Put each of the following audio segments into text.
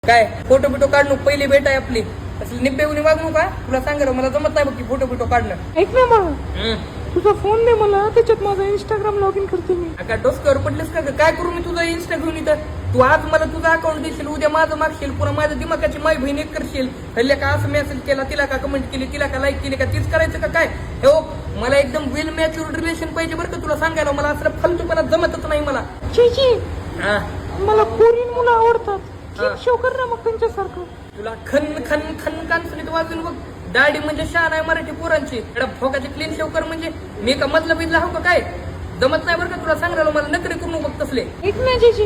काय फोटो बिटो काढणं पहिली भेट आहे आपली. असली निब्बेवणी वागणू का तुला सांगा मला जमत नाही बघ की फोटो बिटो काढणं. ऐक ना मला, तुझा फोन दे मला, त्याच्यात माझा इंस्टाग्राम लॉग इन करते मी. काय डोसक्यावर पडलेस का ग? काय करू मी तुझा इन्स्टा घेऊन इथं? तू आज मला तुझा अकाउंट देशील, उद्या माझं मागशील, पुन्हा माझ्या दिमागाची माय बहीण एक करशील. हल्ल्या का असं मेसेज केला, तिला का कमेंट केली, तिला का लाईक केली का, तीच करायचं का काय? हे मला एकदम वेल मॅच्युअर्ड रिलेशन पाहिजे बरं का तुला सांगायला. मला असं फालतूपणा जमतच नाही मला. चीची हा मला कोरियन मुलं आवडतात. शो कर ना मग त्यांच्यासारखं. तुला खन खन खन कानसुनीत वाजून बघ. दाढी म्हणजे शान आहे मराठी पोरांची. एवढा फोकाची क्लीन शेव कर म्हणजे मी का मधला बिजला हो का काय? जमत नाही बरं का तुला सांगायला. मला नकरी करू बघ तसले. ऐक ना चीची,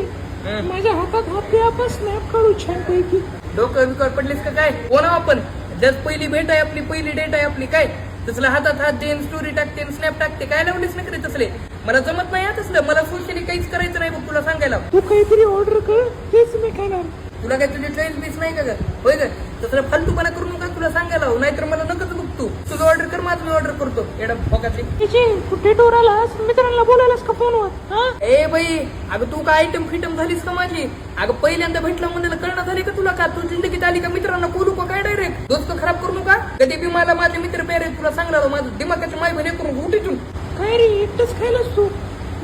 माझ्या हातात हात दे, आपण स्नॅप काढू छान पैकी. डोकं बिकर पडलीस का काय? कोणा आपण जस्ट पहिली भेट आहे आपली, पहिली डेट आहे आपली. काय तसलं हातात हात देईन, स्टोरी टाकते, स्नॅप टाकते, काय लावलीस ना करे तसले? मला जमत नाही तसलं. मला सोशली काहीच करायचं नाही बघ तुला सांगायला. तू काहीतरी ऑर्डर कर, तेच मी खाणार. तुला काय तुझी चॉईस बीस नाही का ग? होय ग? तसं फालतूपणा करू नका तुला सांगायला. नाहीतर मला नकच बघ तू. तुझं ऑर्डर कर, माझं मी ऑर्डर करतो. एवढा फोकाचे चीची, कुठे टोर आलास? मित्रांना बोलायलास का फोनवर? हा ए बाई, अगं तू काय आयटम फिटम झालीस का माझी? अगं पहिल्यांदा भेटला म्हणलं कळणं झाली का तुला? का तू जिंदगीत आली का मित्रांना बोलू का काय डायरेक्ट? दोस्त खराब करू नका कधी बी. मला माझे मित्र पेरे तुला सांगणार. माझं दिमागाची माय बहीण करून उठीतून. काय रे, एकटंच खायलास तू?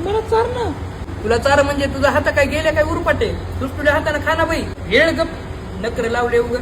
मला चार ना. तुला चार म्हणजे तुझा हाता काय गेल्या काय उरपाटे? तुझ तुझ्या हाताने खाना बाई. येळ गप नकर लावले उग.